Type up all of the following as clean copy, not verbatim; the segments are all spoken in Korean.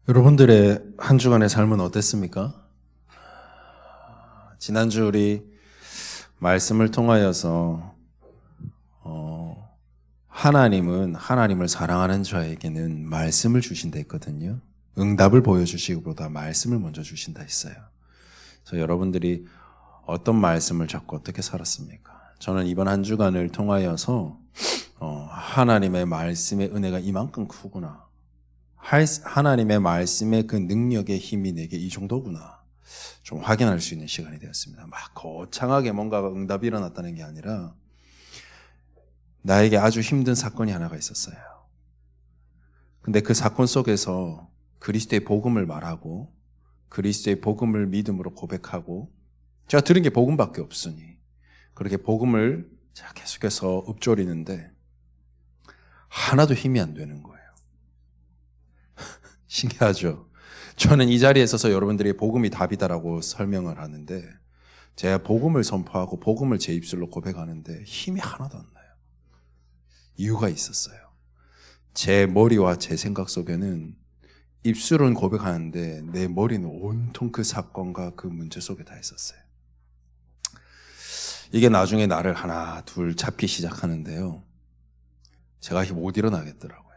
여러분들의 한 주간의 삶은 어땠습니까? 지난주 우리 말씀을 통하여서 하나님은 하나님을 사랑하는 자에게는 말씀을 주신다 했거든요. 응답을 보여주시기보다 말씀을 먼저 주신다 했어요. 그래서 여러분들이 어떤 말씀을 잡고 어떻게 살았습니까? 저는 이번 한 주간을 통하여서 하나님의 말씀의 은혜가 이만큼 크구나, 하나님의 말씀의 그 능력의 힘이 내게 이 정도구나 좀 확인할 수 있는 시간이 되었습니다. 막 거창하게 뭔가가 응답이 일어났다는 게 아니라 나에게 아주 힘든 사건이 하나가 있었어요. 근데 그 사건 속에서 그리스도의 복음을 말하고 그리스도의 복음을 믿음으로 고백하고, 제가 들은 게 복음밖에 없으니 그렇게 복음을 제가 계속해서 읊조리는데 하나도 힘이 안 되는 거예요. 신기하죠? 저는 이 자리에 서서 여러분들이 복음이 답이다라고 설명을 하는데, 제가 복음을 선포하고 복음을 제 입술로 고백하는데 힘이 하나도 안 나요. 이유가 있었어요. 제 머리와 제 생각 속에는 입술은 고백하는데 내 머리는 온통 그 사건과 그 문제 속에 다 있었어요. 이게 나중에 나를 하나 둘 잡기 시작하는데요, 제가 못 일어나겠더라고요.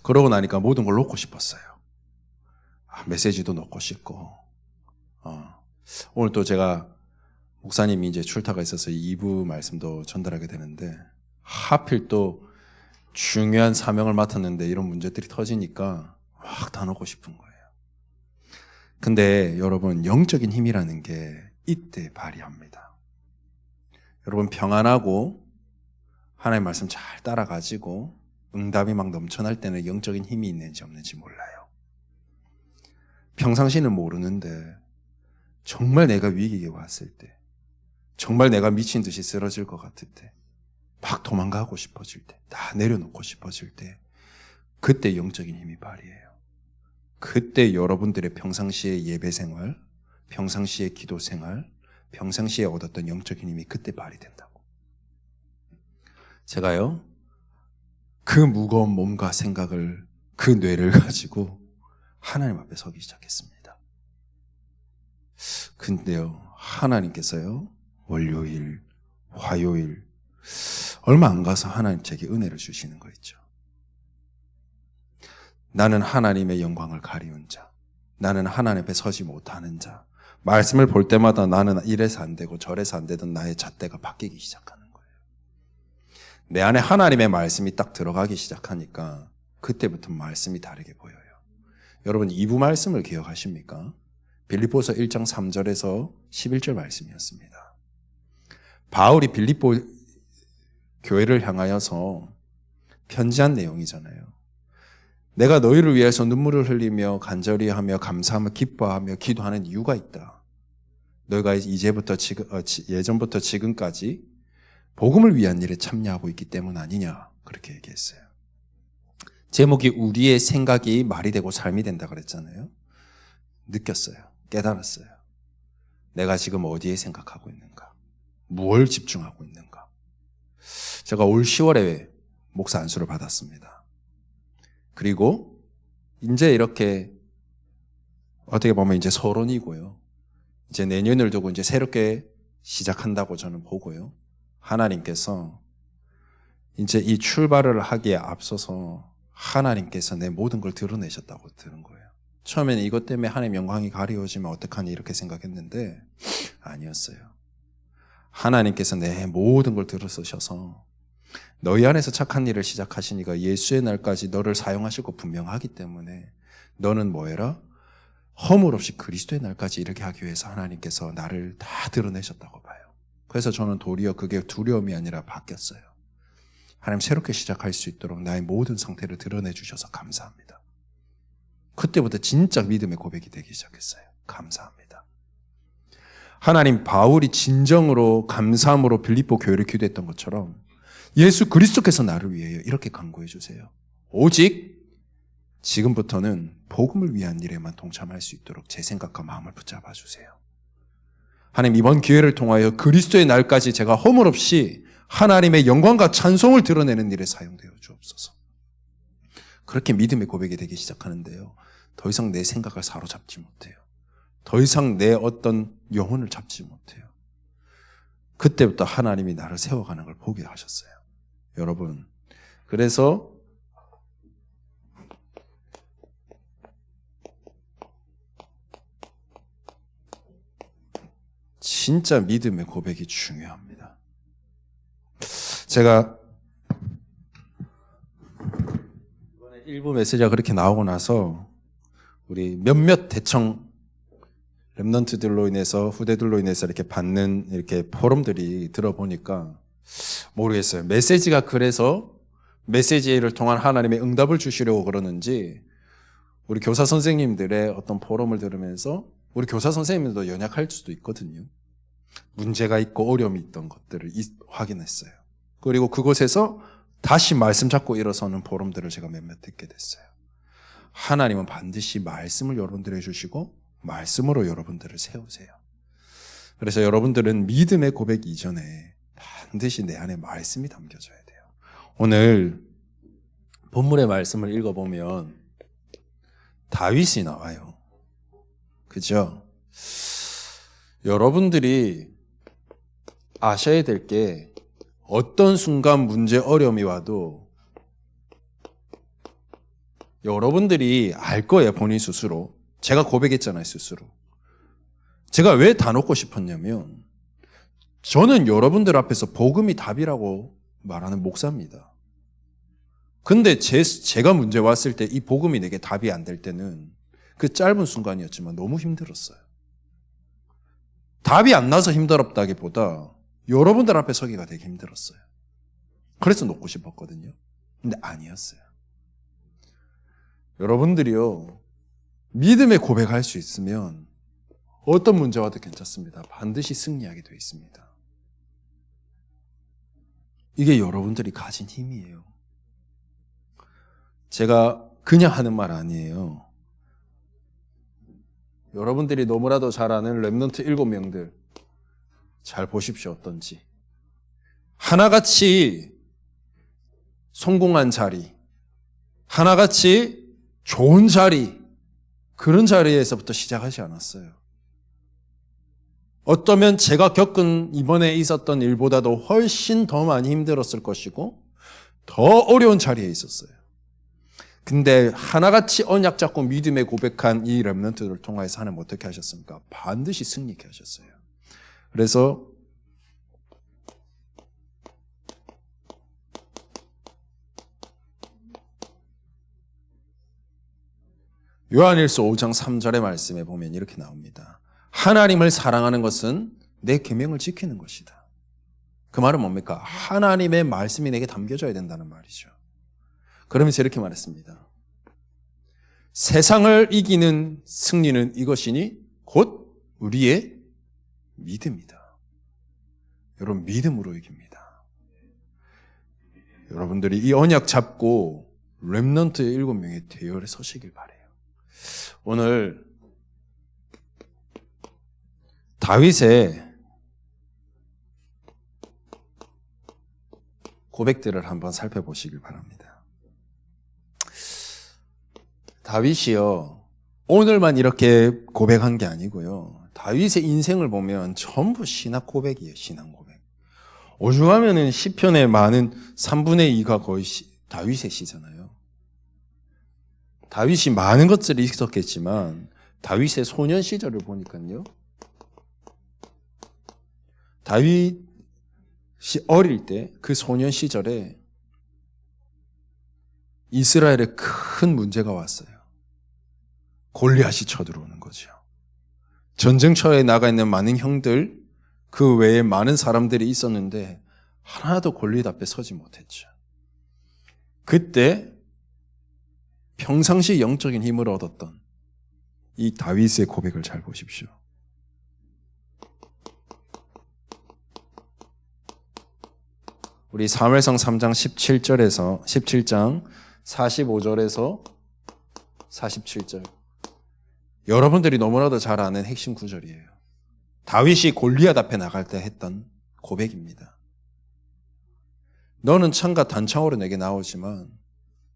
그러고 나니까 모든 걸 놓고 싶었어요. 메시지도 놓고 싶고, 오늘 또 제가 목사님이 이제 출타가 있어서 2부 말씀도 전달하게 되는데, 하필 또 중요한 사명을 맡았는데 이런 문제들이 터지니까 막 다 놓고 싶은 거예요. 근데 여러분, 영적인 힘이라는 게 이때 발휘합니다. 여러분, 평안하고 하나님의 말씀 잘 따라가지고 응답이 막 넘쳐날 때는 영적인 힘이 있는지 없는지 몰라요. 평상시는 모르는데 정말 내가 위기에 왔을 때, 정말 내가 미친 듯이 쓰러질 것 같을 때, 막 도망가고 싶어질 때, 다 내려놓고 싶어질 때, 그때 영적인 힘이 발휘해요. 그때 여러분들의 평상시의 예배 생활, 평상시의 기도 생활, 평상시에 얻었던 영적인 힘이 그때 발휘된다고. 제가요, 그 무거운 몸과 생각을, 그 뇌를 가지고 하나님 앞에 서기 시작했습니다. 근데요, 하나님께서요, 월요일, 화요일 얼마 안 가서 하나님 제게 은혜를 주시는 거 있죠. 나는 하나님의 영광을 가리운 자, 나는 하나님 앞에 서지 못하는 자, 말씀을 볼 때마다 나는 이래서 안 되고 저래서 안 되던 나의 잣대가 바뀌기 시작하는 거예요. 내 안에 하나님의 말씀이 딱 들어가기 시작하니까 그때부터 말씀이 다르게 보여요. 여러분, 2부 말씀을 기억하십니까? 빌립보서 1장 3절에서 11절 말씀이었습니다. 바울이 빌립보 교회를 향하여서 편지한 내용이잖아요. 내가 너희를 위해서 눈물을 흘리며 간절히 하며 감사하며 기뻐하며 기도하는 이유가 있다. 너희가 예전부터 지금까지 복음을 위한 일에 참여하고 있기 때문 아니냐, 그렇게 얘기했어요. 제목이 우리의 생각이 말이 되고 삶이 된다 그랬잖아요. 느꼈어요. 깨달았어요. 내가 지금 어디에 생각하고 있는가, 무엇을 집중하고 있는가. 제가 올 10월에 목사 안수를 받았습니다. 그리고 이제 이렇게 어떻게 보면 이제 서론이고요, 이제 내년을 두고 이제 새롭게 시작한다고 저는 보고요, 하나님께서 이제 이 출발을 하기에 앞서서 하나님께서 내 모든 걸 드러내셨다고 들은 거예요. 처음에는 이것 때문에 하나님 영광이 가리워지면 어떡하니 이렇게 생각했는데 아니었어요. 하나님께서 내 모든 걸 들어서셔서 너희 안에서 착한 일을 시작하시니까 예수의 날까지 너를 사용하실 거 분명하기 때문에 너는 뭐해라? 허물 없이 그리스도의 날까지 이렇게 하기 위해서 하나님께서 나를 다 드러내셨다고 봐요. 그래서 저는 도리어 그게 두려움이 아니라 바뀌었어요. 하나님 새롭게 시작할 수 있도록 나의 모든 상태를 드러내 주셔서 감사합니다. 그때부터 진짜 믿음의 고백이 되기 시작했어요. 감사합니다. 하나님, 바울이 진정으로 감사함으로 빌립보 교회를 기도했던 것처럼 예수 그리스도께서 나를 위해요 이렇게 간구해 주세요. 오직 지금부터는 복음을 위한 일에만 동참할 수 있도록 제 생각과 마음을 붙잡아 주세요. 하나님, 이번 기회를 통하여 그리스도의 날까지 제가 허물 없이 하나님의 영광과 찬송을 드러내는 일에 사용되어 주옵소서. 그렇게 믿음의 고백이 되기 시작하는데요. 더 이상 내 생각을 사로잡지 못해요. 더 이상 내 어떤 영혼을 잡지 못해요. 그때부터 하나님이 나를 세워가는 걸 보게 하셨어요. 여러분, 그래서 진짜 믿음의 고백이 중요합니다. 제가 이번에 일부 메시지가 그렇게 나오고 나서 우리 몇몇 대청 렘넌트들로 인해서 후대들로 인해서 이렇게 받는 이렇게 포럼들이 들어보니까 모르겠어요. 메시지가 그래서 메시지를 통한 하나님의 응답을 주시려고 그러는지 우리 교사 선생님들의 어떤 포럼을 들으면서 우리 교사 선생님들도 연약할 수도 있거든요. 문제가 있고 어려움이 있던 것들을 확인했어요. 그리고 그곳에서 다시 말씀 잡고 일어서는 포럼들을 제가 몇몇 듣게 됐어요. 하나님은 반드시 말씀을 여러분들에게 주시고 말씀으로 여러분들을 세우세요. 그래서 여러분들은 믿음의 고백 이전에 반드시 내 안에 말씀이 담겨져야 돼요. 오늘 본문의 말씀을 읽어보면 다윗이 나와요. 그죠? 여러분들이 아셔야 될 게 어떤 순간 문제 어려움이 와도 여러분들이 알 거예요. 본인 스스로. 제가 고백했잖아요. 스스로. 제가 왜 다 놓고 싶었냐면 저는 여러분들 앞에서 복음이 답이라고 말하는 목사입니다. 근데 제가 문제 왔을 때 이 복음이 내게 답이 안 될 때는 그 짧은 순간이었지만 너무 힘들었어요. 답이 안 나서 힘들었다기보다 여러분들 앞에 서기가 되게 힘들었어요. 그래서 놓고 싶었거든요. 근데 아니었어요. 여러분들이요, 믿음의 고백할 수 있으면 어떤 문제 와도 괜찮습니다. 반드시 승리하게 되어 있습니다. 이게 여러분들이 가진 힘이에요. 제가 그냥 하는 말 아니에요. 여러분들이 너무나도 잘 아는 렘넌트 7명들 잘 보십시오. 어떤지. 하나같이 성공한 자리, 하나같이 좋은 자리, 그런 자리에서부터 시작하지 않았어요. 어쩌면 제가 겪은 이번에 있었던 일보다도 훨씬 더 많이 힘들었을 것이고 더 어려운 자리에 있었어요. 근데 하나같이 언약 잡고 믿음에 고백한 이 렘넌트들을 통해서 하나님 어떻게 하셨습니까? 반드시 승리케 하셨어요. 그래서 요한일서 5장 3절의 말씀에 보면 이렇게 나옵니다. 하나님을 사랑하는 것은 내 계명을 지키는 것이다. 그 말은 뭡니까? 하나님의 말씀이 내게 담겨져야 된다는 말이죠. 그러면서 이렇게 말했습니다. 세상을 이기는 승리는 이것이니 곧 우리의 믿음이다. 여러분, 믿음으로 이깁니다. 여러분들이 이 언약 잡고 렘넌트의 7명의 대열에 서시길 바래요. 오늘 다윗의 고백들을 한번 살펴보시길 바랍니다. 다윗이요, 오늘만 이렇게 고백한 게 아니고요. 다윗의 인생을 보면 전부 신학 고백이에요. 신앙 고백. 오죽하면은 시편의 많은 3분의 2가 거의 다윗의 시잖아요. 다윗이 많은 것들이 있었겠지만 다윗의 소년 시절을 보니까요. 다윗이 어릴 때 그 소년 시절에 이스라엘에 큰 문제가 왔어요. 골리앗이 쳐들어오는 거죠. 전쟁터에 나가 있는 많은 형들, 그 외에 많은 사람들이 있었는데 하나도 골리앗 앞에 서지 못했죠. 그때 평상시 영적인 힘을 얻었던 이 다윗의 고백을 잘 보십시오. 우리 사무엘상 3장 17장 45절에서 47절. 여러분들이 너무나도 잘 아는 핵심 구절이에요. 다윗이 골리앗 앞에 나갈 때 했던 고백입니다. 너는 창과 단창으로 내게 나오지만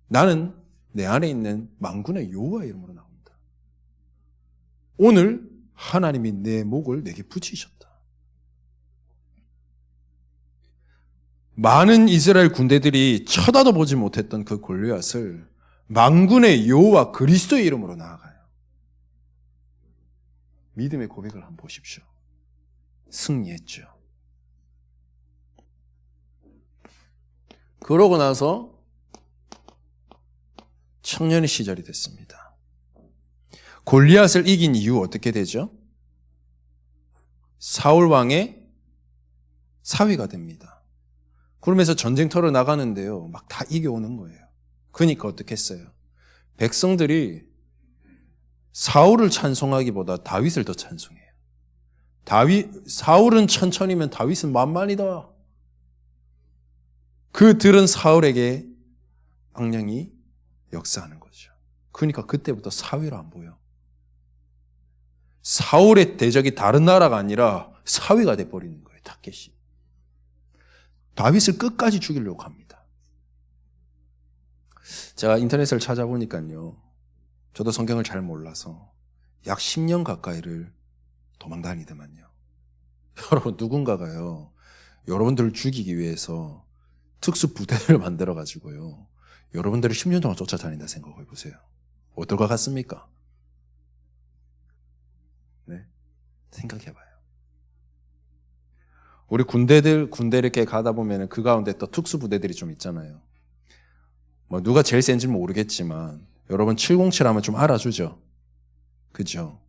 나는 내 안에 있는 만군의 여호와 이름으로 나옵니다. 오늘 하나님이 내 목을 내게 붙이셨다. 많은 이스라엘 군대들이 쳐다도 보지 못했던 그 골리앗을 만군의 여호와 그리스도의 이름으로 나아가요. 믿음의 고백을 한번 보십시오. 승리했죠. 그러고 나서 청년의 시절이 됐습니다. 골리앗을 이긴 이후 어떻게 되죠? 사울 왕의 사위가 됩니다. 그러면서 전쟁터로 나가는데요. 막 다 이겨오는 거예요. 그러니까 어떻게 했어요? 백성들이 사울을 찬송하기보다 다윗을 더 찬송해요. 사울은 천천히면 다윗은 만만이다. 그 들은 사울에게 악령이 역사하는 거죠. 그러니까 그때부터 사위로 안 보여. 사울의 대적이 다른 나라가 아니라 사위가 돼버리는 거예요. 다켓이. 다윗을 끝까지 죽이려고 합니다. 제가 인터넷을 찾아보니까요. 저도 성경을 잘 몰라서 약 10년 가까이를 도망 다니더만요. 여러분 누군가가요. 여러분들을 죽이기 위해서 특수 부대를 만들어 가지고요. 여러분들을 10년 동안 쫓아다닌다 생각해 보세요. 어떨 것 같습니까? 네, 생각해봐요. 우리 군대 이렇게 가다 보면 그 가운데 또 특수 부대들이 좀 있잖아요. 뭐 누가 제일 센지 모르겠지만 여러분 707 하면 좀 알아주죠. 그죠?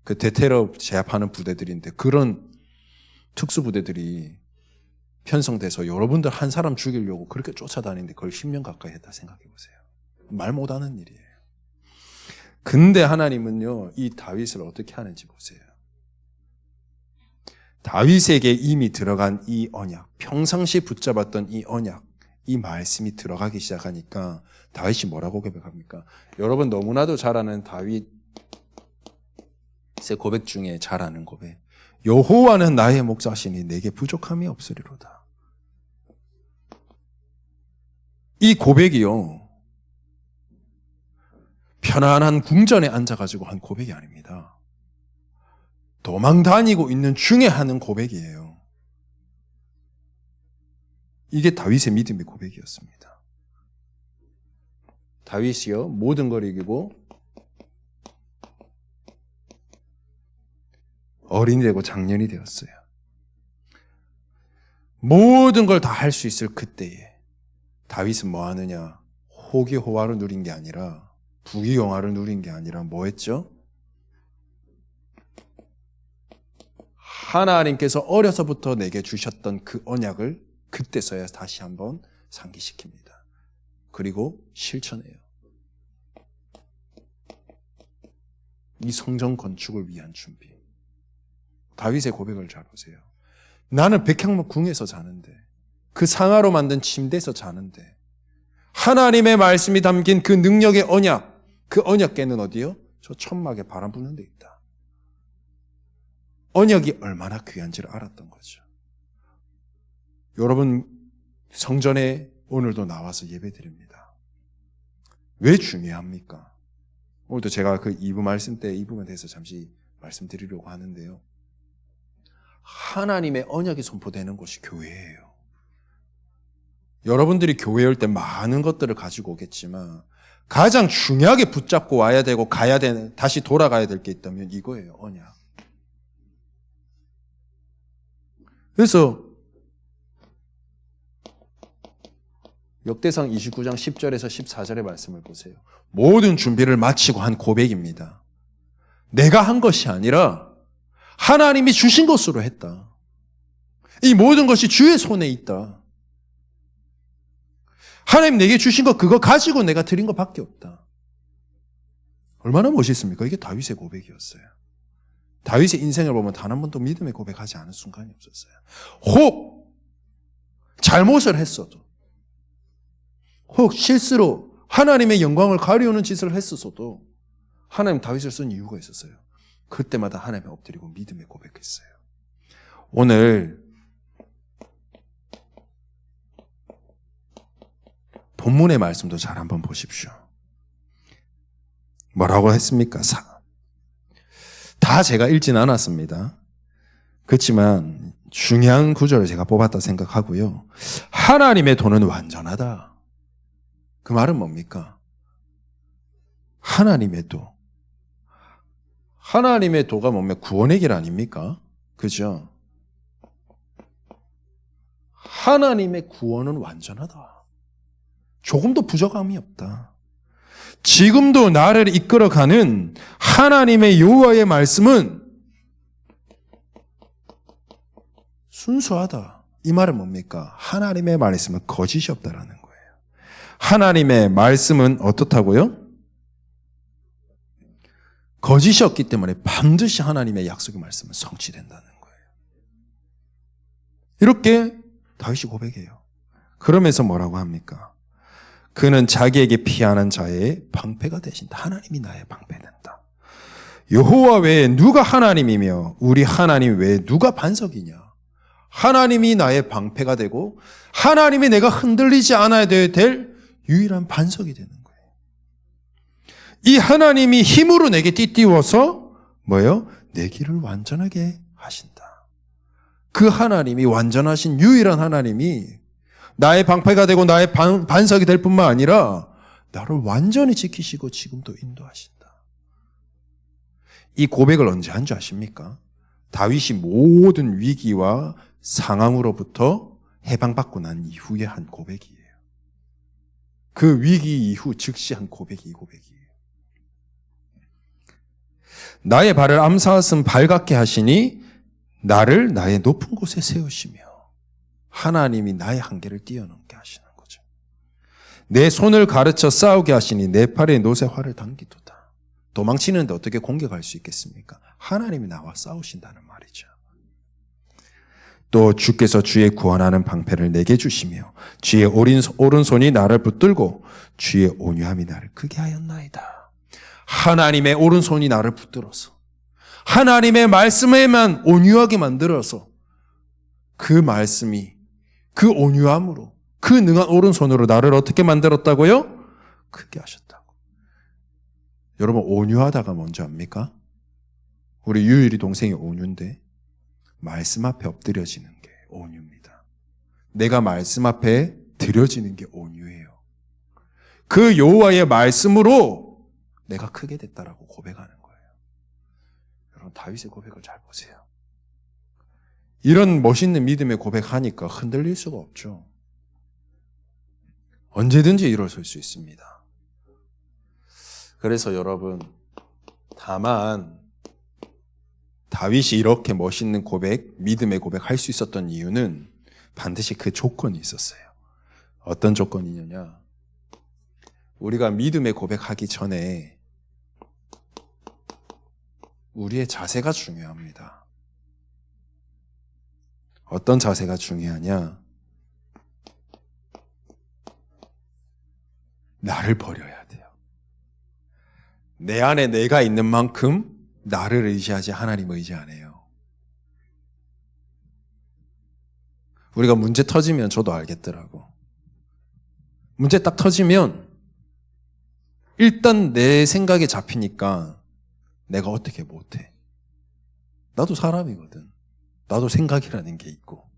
그 대테러 제압하는 부대들인데 그런 특수 부대들이 편성돼서 여러분들 한 사람 죽이려고 그렇게 쫓아다니는데 그걸 10년 가까이 했다 생각해 보세요. 말 못하는 일이에요. 근데 하나님은요, 이 다윗을 어떻게 하는지 보세요. 다윗에게 이미 들어간 이 언약, 평상시 붙잡았던 이 언약, 이 말씀이 들어가기 시작하니까 다윗이 뭐라고 고백합니까? 여러분 너무나도 잘 아는 다윗의 고백 중에 잘 아는 고백. 여호와는 나의 목자시니 내게 부족함이 없으리로다. 이 고백이요. 편안한 궁전에 앉아가지고 한 고백이 아닙니다. 도망 다니고 있는 중에 하는 고백이에요. 이게 다윗의 믿음의 고백이었습니다. 다윗이요, 모든 걸 이기고 어린이 되고 장년이 되었어요. 모든 걸 다 할 수 있을 그때에 다윗은 뭐 하느냐? 호기호화를 누린 게 아니라 부귀영화를 누린 게 아니라 뭐 했죠? 하나님께서 어려서부터 내게 주셨던 그 언약을 그때서야 다시 한번 상기시킵니다. 그리고 실천해요. 이 성전 건축을 위한 준비. 다윗의 고백을 잘 보세요. 나는 백향목 궁에서 자는데, 그 상아로 만든 침대에서 자는데, 하나님의 말씀이 담긴 그 능력의 언약, 그 언약궤는 어디요? 저 천막에 바람 부는 데 있다. 언약이 얼마나 귀한지를 알았던 거죠. 여러분 성전에 오늘도 나와서 예배드립니다. 왜 중요합니까? 오늘도 제가 그 2부 말씀 때 이 부분에 대해서 잠시 말씀드리려고 하는데요. 하나님의 언약이 선포되는 곳이 교회예요. 여러분들이 교회에 올 때 많은 것들을 가지고 오겠지만 가장 중요하게 붙잡고 와야 되고 가야 되는, 다시 돌아가야 될 게 있다면 이거예요. 언약. 그래서 역대상 29장 10절에서 14절의 말씀을 보세요. 모든 준비를 마치고 한 고백입니다. 내가 한 것이 아니라 하나님이 주신 것으로 했다. 이 모든 것이 주의 손에 있다. 하나님 내게 주신 것 그거 가지고 내가 드린 것밖에 없다. 얼마나 멋있습니까? 이게 다윗의 고백이었어요. 다윗의 인생을 보면 단 한 번도 믿음의 고백하지 않은 순간이 없었어요. 혹 잘못을 했어도, 혹 실수로 하나님의 영광을 가리우는 짓을 했었어도 하나님 다윗을 쓴 이유가 있었어요. 그때마다 하나님에 엎드리고 믿음의 고백했어요. 오늘 본문의 말씀도 잘 한번 보십시오. 뭐라고 했습니까? 다 제가 읽진 않았습니다. 그렇지만 중요한 구절을 제가 뽑았다 생각하고요. 하나님의 도는 완전하다. 그 말은 뭡니까? 하나님의 도. 하나님의 도가 뭐면 구원의 길 아닙니까? 그죠? 하나님의 구원은 완전하다. 조금도 부족함이 없다. 지금도 나를 이끌어가는 하나님의 여호와의 말씀은 순수하다. 이 말은 뭡니까? 하나님의 말씀은 거짓이 없다라는 거예요. 하나님의 말씀은 어떻다고요? 거짓이 없기 때문에 반드시 하나님의 약속의 말씀은 성취된다는 거예요. 이렇게 다윗이 고백해요. 그러면서 뭐라고 합니까? 그는 자기에게 피하는 자의 방패가 되신다. 하나님이 나의 방패된다. 여호와 외에 누가 하나님이며 우리 하나님 외에 누가 반석이냐? 하나님이 나의 방패가 되고 하나님이 내가 흔들리지 않아야 될 유일한 반석이 되는 거예요. 이 하나님이 힘으로 내게 띠띠워서 뭐예요? 내 길을 완전하게 하신다. 그 하나님이 완전하신 유일한 하나님이 나의 방패가 되고 나의 반석이 될 뿐만 아니라 나를 완전히 지키시고 지금도 인도하신다. 이 고백을 언제 한 줄 아십니까? 다윗이 모든 위기와 상황으로부터 해방받고 난 이후에 한 고백이에요. 그 위기 이후 즉시 한 고백이 이 고백이에요. 나의 발을 암사하신 발같게 하시니 나를 나의 높은 곳에 세우시며 하나님이 나의 한계를 뛰어넘게 하시는 거죠. 내 손을 가르쳐 싸우게 하시니 내 팔에 노새 활을 당기도다. 도망치는데 어떻게 공격할 수 있겠습니까? 하나님이 나와 싸우신다는 말이죠. 또 주께서 주의 구원하는 방패를 내게 주시며 주의 오른손이 나를 붙들고 주의 온유함이 나를 크게 하였나이다. 하나님의 오른손이 나를 붙들어서 하나님의 말씀에만 온유하게 만들어서 그 말씀이 그 온유함으로 그 능한 오른손으로 나를 어떻게 만들었다고요? 크게 하셨다고. 여러분 온유하다가 뭔지 압니까? 우리 유일이 동생이 온유인데 말씀 앞에 엎드려지는 게 온유입니다. 내가 말씀 앞에 드려지는 게 온유예요. 그 여호와의 말씀으로 내가 크게 됐다라고 고백하는 거예요. 여러분 다윗의 고백을 잘 보세요. 이런 멋있는 믿음의 고백하니까 흔들릴 수가 없죠. 언제든지 일어설 수 있습니다. 그래서 여러분 다만 다윗이 이렇게 멋있는 고백, 믿음의 고백할 수 있었던 이유는 반드시 그 조건이 있었어요. 어떤 조건이냐냐? 우리가 믿음의 고백하기 전에 우리의 자세가 중요합니다. 어떤 자세가 중요하냐? 나를 버려야 돼요. 내 안에 내가 있는 만큼 나를 의지하지 하나님 의지 안 해요. 우리가 문제 터지면 저도 알겠더라고. 문제 딱 터지면 일단 내 생각에 잡히니까 내가 어떻게 못해. 나도 사람이거든. 나도 생각이라는 게 있고.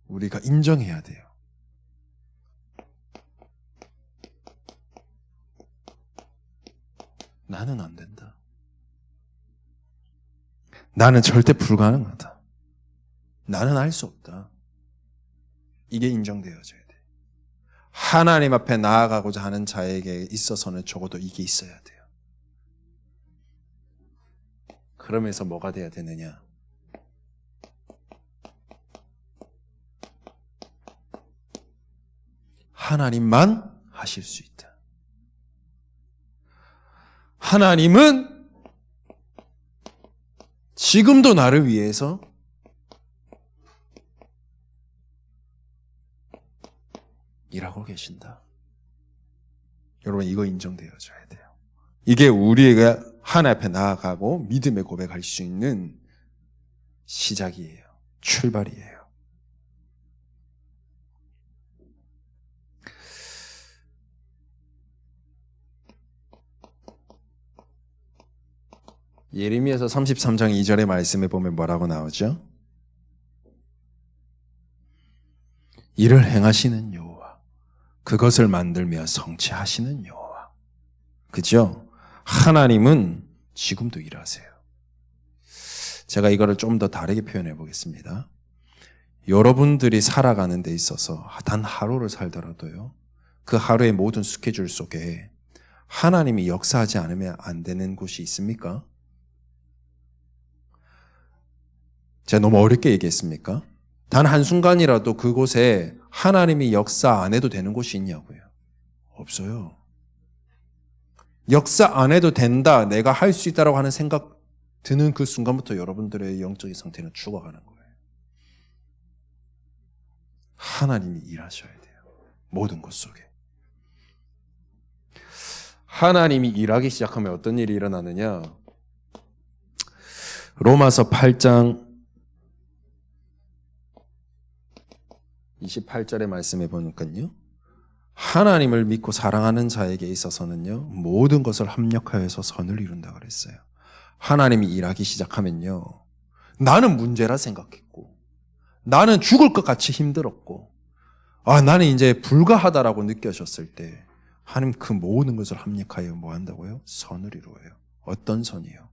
우리가 인정해야 돼요. 나는 안 된다. 나는 절대 불가능하다. 나는 알 수 없다. 이게 인정되어져야 돼. 하나님 앞에 나아가고자 하는 자에게 있어서는 적어도 이게 있어야 돼요. 그러면서 뭐가 돼야 되느냐? 하나님만 하실 수 있다. 하나님은 지금도 나를 위해서 일하고 계신다. 여러분 이거 인정되어져야 돼요. 이게 우리가 하나님 앞에 나아가고 믿음의 고백할 수 있는 시작이에요. 출발이에요. 예레미야서 33장 2절의 말씀에 보면 뭐라고 나오죠? 이를 행하시는 여호와, 그것을 만들며 성취하시는 여호와. 그죠? 하나님은 지금도 일하세요. 제가 이거를 좀 더 다르게 표현해 보겠습니다. 여러분들이 살아가는 데 있어서 단 하루를 살더라도요, 그 하루의 모든 스케줄 속에 하나님이 역사하지 않으면 안 되는 곳이 있습니까? 제가 너무 어렵게 얘기했습니까? 단 한순간이라도 그곳에 하나님이 역사 안 해도 되는 곳이 있냐고요? 없어요. 역사 안 해도 된다, 내가 할 수 있다라고 하는 생각 드는 그 순간부터 여러분들의 영적인 상태는 죽어가는 거예요. 하나님이 일하셔야 돼요. 모든 것 속에. 하나님이 일하기 시작하면 어떤 일이 일어나느냐? 로마서 8장 28절의 말씀에 보니까요, 하나님을 믿고 사랑하는 자에게 있어서는요, 모든 것을 합력하여서 선을 이룬다 그랬어요. 하나님이 일하기 시작하면요, 나는 문제라 생각했고, 나는 죽을 것 같이 힘들었고, 나는 이제 불가하다라고 느껴졌을 때 하나님 그 모든 것을 합력하여 뭐 한다고요? 선을 이루어요. 어떤 선이요?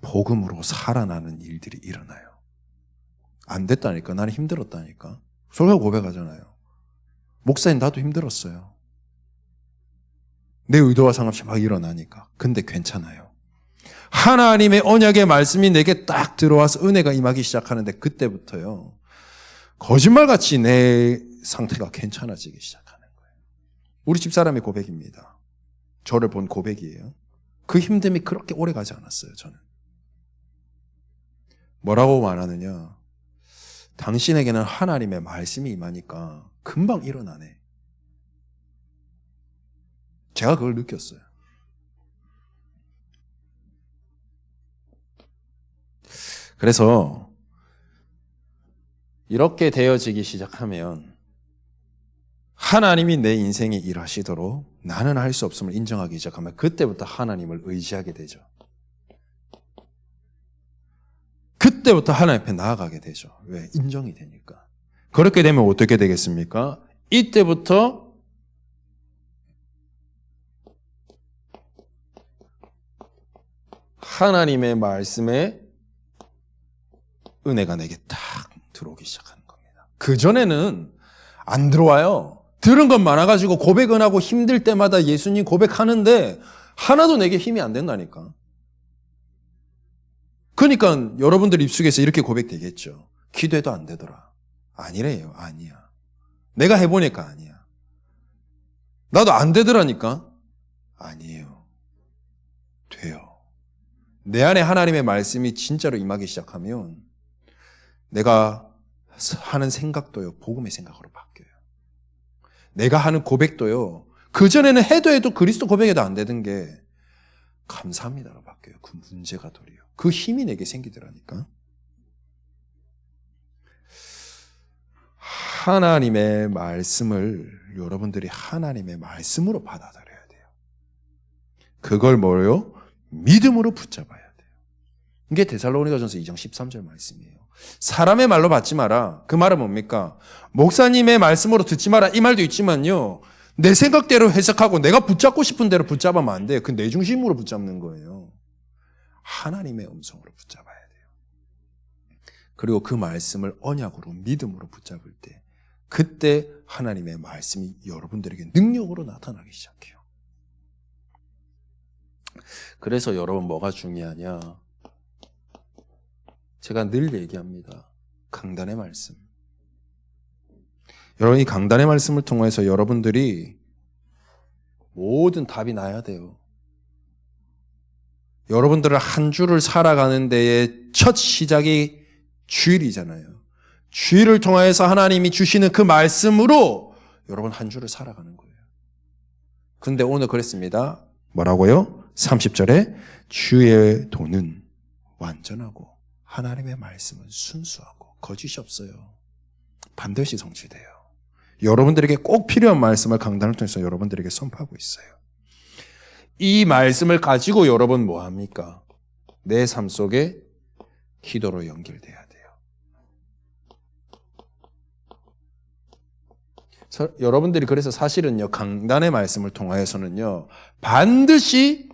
복음으로 살아나는 일들이 일어나요. 안 됐다니까. 나는 힘들었다니까. 솔직히 고백하잖아요. 목사님 나도 힘들었어요. 내 의도와 상관없이 막 일어나니까. 근데 괜찮아요. 하나님의 언약의 말씀이 내게 딱 들어와서 은혜가 임하기 시작하는데 그때부터요, 거짓말같이 내 상태가 괜찮아지기 시작하는 거예요. 우리 집사람의 고백입니다. 저를 본 고백이에요. 그 힘듦이 그렇게 오래 가지 않았어요. 저는. 뭐라고 말하느냐? 당신에게는 하나님의 말씀이 임하니까 금방 일어나네. 제가 그걸 느꼈어요. 그래서 이렇게 되어지기 시작하면 하나님이 내 인생에 일하시도록 나는 할 수 없음을 인정하기 시작하면 그때부터 하나님을 의지하게 되죠. 그때부터 하나님 앞에 나아가게 되죠. 왜? 인정이 되니까. 그렇게 되면 어떻게 되겠습니까? 이때부터 하나님의 말씀에 은혜가 내게 딱 들어오기 시작하는 겁니다. 그전에는 안 들어와요. 들은 것 많아가지고 고백은 하고 힘들 때마다 예수님 고백하는데 하나도 내게 힘이 안 된다니까. 그러니까 여러분들 입속에서 이렇게 고백되겠죠. 기도해도 안 되더라. 아니래요. 아니야. 내가 해보니까 아니야. 나도 안 되더라니까. 아니에요. 돼요. 내 안에 하나님의 말씀이 진짜로 임하기 시작하면 내가 하는 생각도요, 복음의 생각으로 바뀌어요. 내가 하는 고백도요, 그전에는 해도 그리스도 고백해도 안 되던 게 감사합니다로 바뀌어요. 그 문제가 도리요. 그 힘이 내게 생기더라니까. 하나님의 말씀을 여러분들이 하나님의 말씀으로 받아들여야 돼요. 그걸 뭐예요? 믿음으로 붙잡아야 돼요. 이게 데살로니가전서 2장 13절 말씀이에요. 사람의 말로 받지 마라. 그 말은 뭡니까? 목사님의 말씀으로 듣지 마라. 이 말도 있지만요, 내 생각대로 해석하고 내가 붙잡고 싶은 대로 붙잡으면 안 돼요. 그 내 중심으로 붙잡는 거예요. 하나님의 음성으로 붙잡아야 돼요. 그리고 그 말씀을 언약으로 믿음으로 붙잡을 때 그때 하나님의 말씀이 여러분들에게 능력으로 나타나기 시작해요. 그래서 여러분 뭐가 중요하냐? 제가 늘 얘기합니다. 강단의 말씀. 여러분, 이 강단의 말씀을 통해서 여러분들이 모든 답이 나야 돼요. 여러분들은 한 주를 살아가는 데의 첫 시작이 주일이잖아요. 주일을 통해서 하나님이 주시는 그 말씀으로 여러분 한 주를 살아가는 거예요. 근데 오늘 그랬습니다. 뭐라고요? 30절에 주의 도는 완전하고 하나님의 말씀은 순수하고 거짓이 없어요. 반드시 성취돼요. 여러분들에게 꼭 필요한 말씀을 강단을 통해서 여러분들에게 선포하고 있어요. 이 말씀을 가지고 여러분 뭐 합니까? 내 삶 속에 기도로 연결돼야 돼요. 여러분들이 그래서 사실은요, 강단의 말씀을 통하여서는요, 반드시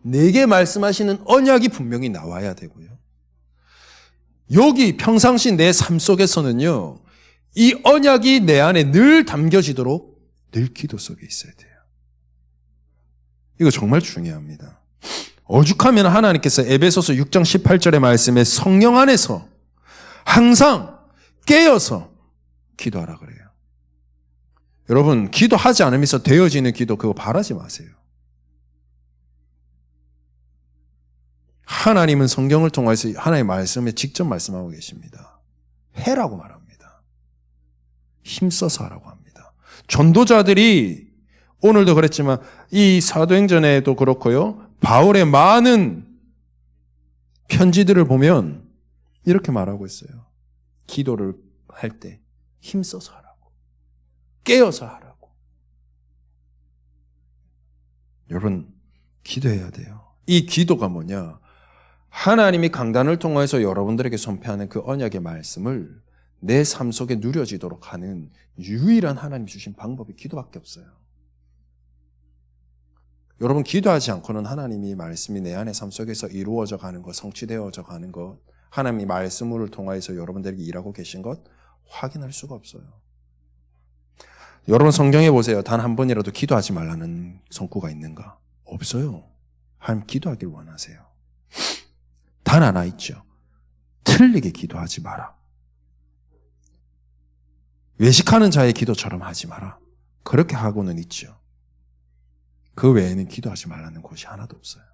내게 말씀하시는 언약이 분명히 나와야 되고요. 여기 평상시 내 삶 속에서는요, 이 언약이 내 안에 늘 담겨지도록 늘 기도 속에 있어야 돼요. 이거 정말 중요합니다. 오죽하면 하나님께서 에베소서 6장 18절의 말씀에 성령 안에서 항상 깨어서 기도하라 그래요. 여러분, 기도하지 않으면서 되어지는 기도 그거 바라지 마세요. 하나님은 성경을 통해서 하나님의 말씀에 직접 말씀하고 계십니다. 해라고 말합니다. 힘써서 하라고 합니다. 전도자들이 오늘도 그랬지만 이 사도행전에도 그렇고요. 바울의 많은 편지들을 보면 이렇게 말하고 있어요. 기도를 할 때 힘써서 하라고. 깨어서 하라고. 여러분, 기도해야 돼요. 이 기도가 뭐냐? 하나님이 강단을 통해서 여러분들에게 선포하는 그 언약의 말씀을 내 삶 속에 누려지도록 하는 유일한 하나님 주신 방법이 기도밖에 없어요. 여러분, 기도하지 않고는 하나님이 말씀이 내 안의 삶 속에서 이루어져 가는 것, 성취되어져 가는 것, 하나님이 말씀을 통해서 여러분들에게 일하고 계신 것 확인할 수가 없어요. 여러분, 성경에 보세요. 단 한 번이라도 기도하지 말라는 성구가 있는가? 없어요. 하나님 기도하길 원하세요. 단 하나 있죠. 틀리게 기도하지 마라. 외식하는 자의 기도처럼 하지 마라. 그렇게 하고는 있죠. 그 외에는 기도하지 말라는 곳이 하나도 없어요.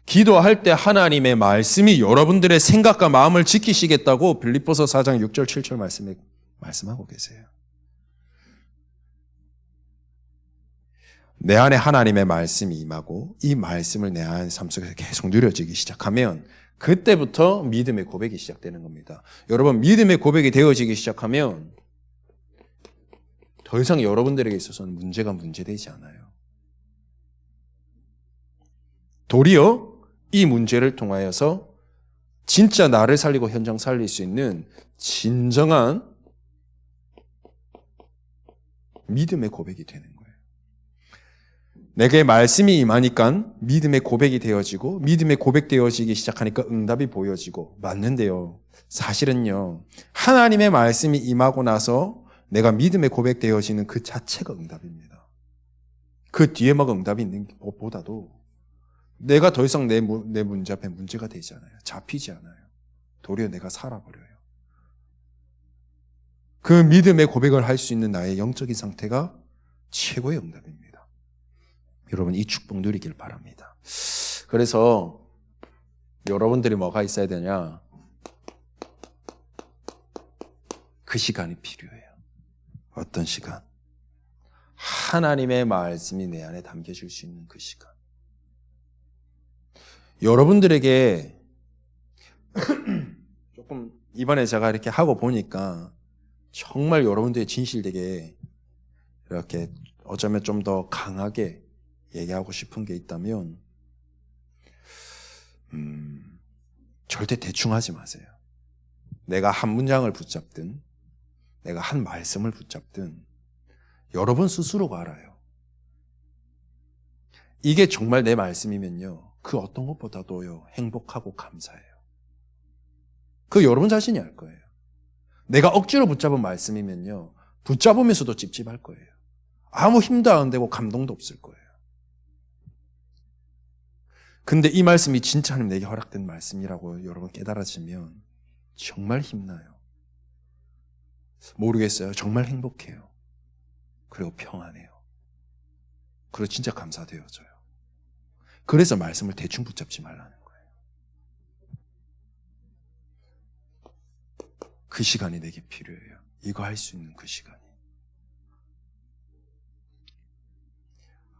기도할 때 하나님의 말씀이 여러분들의 생각과 마음을 지키시겠다고 빌립보서 4장 6절 7절 말씀에 말씀하고 계세요. 내 안에 하나님의 말씀이 임하고 이 말씀을 내 안의 삶 속에서 계속 누려지기 시작하면 그때부터 믿음의 고백이 시작되는 겁니다. 여러분, 믿음의 고백이 되어지기 시작하면 더 이상 여러분들에게 있어서는 문제가 문제되지 않아요. 도리어 이 문제를 통하여서 진짜 나를 살리고 현장 살릴 수 있는 진정한 믿음의 고백이 되는 거예요. 내게 말씀이 임하니까 믿음의 고백이 되어지고 믿음의 고백되어지기 시작하니까 응답이 보여지고 맞는데요. 사실은요. 하나님의 말씀이 임하고 나서 내가 믿음의 고백되어지는 그 자체가 응답입니다. 그 뒤에 막 응답이 있는 것보다도 내가 더 이상 내 문제 앞에 문제가 되지 않아요. 잡히지 않아요. 도리어 내가 살아버려요. 그 믿음의 고백을 할 수 있는 나의 영적인 상태가 최고의 응답입니다. 여러분, 이 축복 누리길 바랍니다. 그래서 여러분들이 뭐가 있어야 되냐? 그 시간이 필요해요. 어떤 시간? 하나님의 말씀이 내 안에 담겨질 수 있는 그 시간. 여러분들에게 조금 이번에 제가 이렇게 하고 보니까 정말 여러분들의 진실되게 이렇게 어쩌면 좀 더 강하게 얘기하고 싶은 게 있다면 절대 대충 하지 마세요. 내가 한 문장을 붙잡든 내가 한 말씀을 붙잡든 여러분 스스로가 알아요. 이게 정말 내 말씀이면요. 그 어떤 것보다도요. 행복하고 감사해요. 그 여러분 자신이 알 거예요. 내가 억지로 붙잡은 말씀이면요. 붙잡으면서도 찝찝할 거예요. 아무 힘도 안 되고 감동도 없을 거예요. 근데 이 말씀이 진짜 하나님 내게 허락된 말씀이라고 여러분 깨달아지면 정말 힘나요. 모르겠어요. 정말 행복해요. 그리고 평안해요. 그리고 진짜 감사되어져요. 그래서 말씀을 대충 붙잡지 말라는 거예요. 그 시간이 내게 필요해요. 이거 할 수 있는 그 시간이.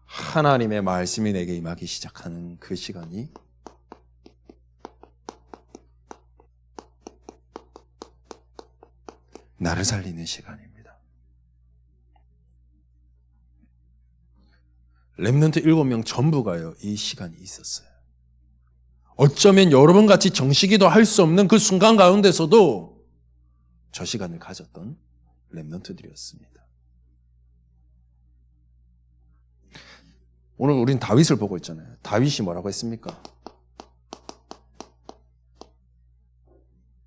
하나님의 말씀이 내게 임하기 시작하는 그 시간이 나를 살리는 시간입니다. 렘넌트 7명 전부가요, 이 시간이 있었어요. 어쩌면 여러분같이 정시기도 할 수 없는 그 순간 가운데서도 저 시간을 가졌던 렘넌트들이었습니다. 오늘 우린 다윗을 보고 있잖아요. 다윗이 뭐라고 했습니까?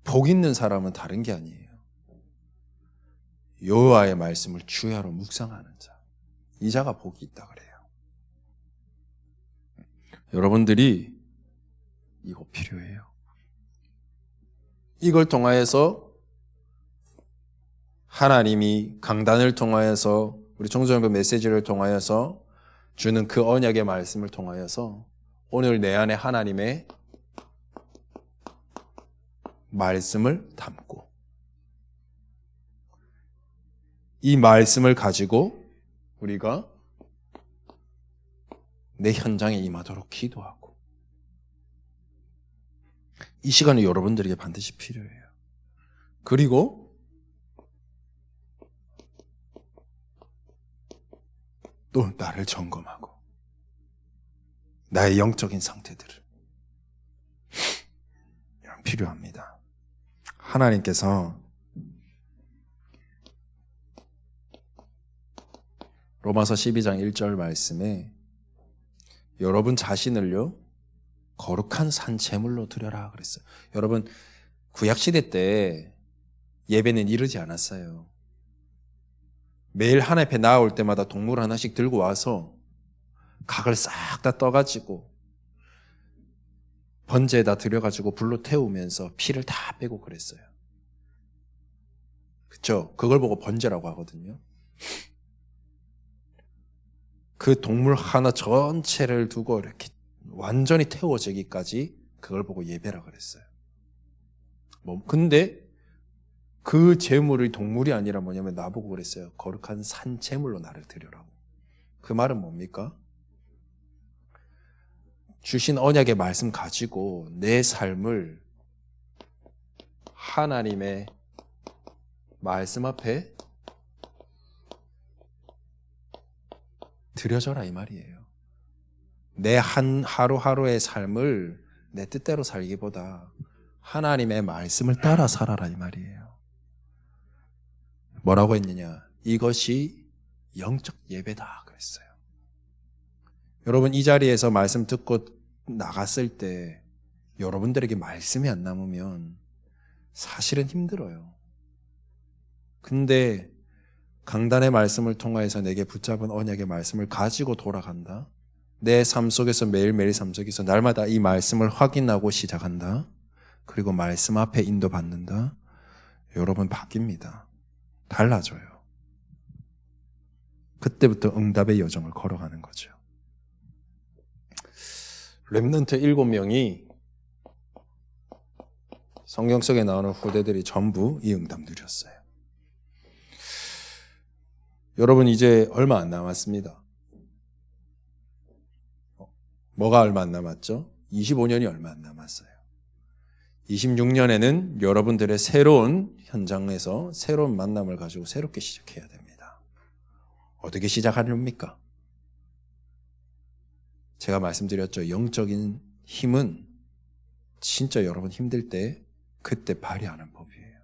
복 있는 사람은 다른 게 아니에요. 여호와의 말씀을 주야로 묵상하는 자. 이 자가 복이 있다 그래요. 여러분들이 이거 필요해요. 이걸 통하여서 하나님이 강단을 통하여서 우리 청소년부 메시지를 통하여서 주는 그 언약의 말씀을 통하여서 오늘 내 안에 하나님의 말씀을 담고 이 말씀을 가지고 우리가 내 현장에 임하도록 기도하고 이 시간이 여러분들에게 반드시 필요해요. 그리고 또 나를 점검하고 나의 영적인 상태들을 필요합니다. 하나님께서 로마서 12장 1절 말씀에 여러분 자신을요 거룩한 산제물로 드려라 그랬어요. 여러분 구약시대 때 예배는 이르지 않았어요. 매일 하나님 앞에 나아올 때마다 동물 하나씩 들고 와서 각을 싹 다 떠가지고 번제에다 들여가지고 불로 태우면서 피를 다 빼고 그랬어요. 그렇죠? 그걸 보고 번제라고 하거든요. 그 동물 하나 전체를 두고 이렇게 완전히 태워지기까지 그걸 보고 예배라 그랬어요. 근데 그 제물이 동물이 아니라 뭐냐면 나보고 그랬어요. 거룩한 산제물로 나를 드려라고. 그 말은 뭡니까? 주신 언약의 말씀 가지고 내 삶을 하나님의 말씀 앞에 드려져라 이 말이에요. 내 하루하루의 삶을 내 뜻대로 살기보다 하나님의 말씀을 따라 살아라 이 말이에요. 뭐라고 했느냐? 이것이 영적 예배다 그랬어요. 여러분 이 자리에서 말씀 듣고 나갔을 때 여러분들에게 말씀이 안 남으면 사실은 힘들어요. 근데 강단의 말씀을 통하여서 내게 붙잡은 언약의 말씀을 가지고 돌아간다. 내 삶 속에서 매일매일 삶 속에서 날마다 이 말씀을 확인하고 시작한다. 그리고 말씀 앞에 인도받는다. 여러분 바뀝니다. 달라져요. 그때부터 응답의 여정을 걸어가는 거죠. 렘넌트 7명이 성경 속에 나오는 후대들이 전부 이 응답 누렸어요. 여러분 이제 얼마 안 남았습니다. 뭐가 얼마 안 남았죠? 25년이 얼마 안 남았어요. 26년에는 여러분들의 새로운 현장에서 새로운 만남을 가지고 새롭게 시작해야 됩니다. 어떻게 시작하렵니까? 제가 말씀드렸죠. 영적인 힘은 진짜 여러분 힘들 때 그때 발휘하는 법이에요.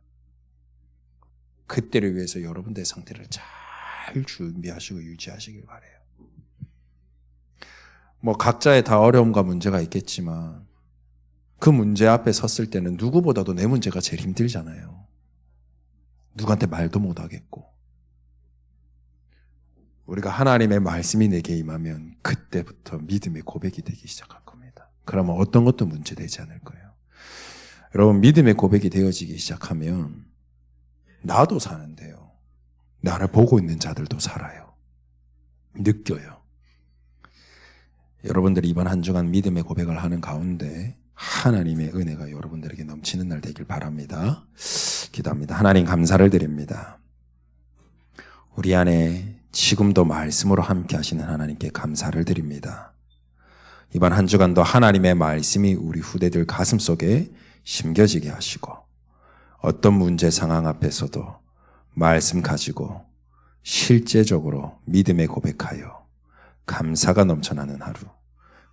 그때를 위해서 여러분들의 상태를 잘 준비하시고 유지하시길 바라요. 각자의 다 어려움과 문제가 있겠지만 그 문제 앞에 섰을 때는 누구보다도 내 문제가 제일 힘들잖아요. 누구한테 말도 못하겠고. 우리가 하나님의 말씀이 내게 임하면 그때부터 믿음의 고백이 되기 시작할 겁니다. 그러면 어떤 것도 문제되지 않을 거예요. 여러분 믿음의 고백이 되어지기 시작하면 나도 사는데요. 나를 보고 있는 자들도 살아요. 느껴요. 여러분들이 이번 한 주간 믿음의 고백을 하는 가운데 하나님의 은혜가 여러분들에게 넘치는 날 되길 바랍니다. 기도합니다. 하나님 감사를 드립니다. 우리 안에 지금도 말씀으로 함께 하시는 하나님께 감사를 드립니다. 이번 한 주간도 하나님의 말씀이 우리 후대들 가슴속에 심겨지게 하시고 어떤 문제 상황 앞에서도 말씀 가지고 실제적으로 믿음의 고백하여 감사가 넘쳐나는 하루,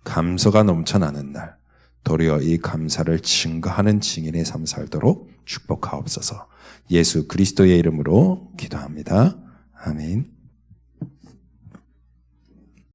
감사가 넘쳐나는 날, 도리어 이 감사를 증거하는 증인의 삶 살도록 축복하옵소서. 예수 그리스도의 이름으로 기도합니다. 아멘.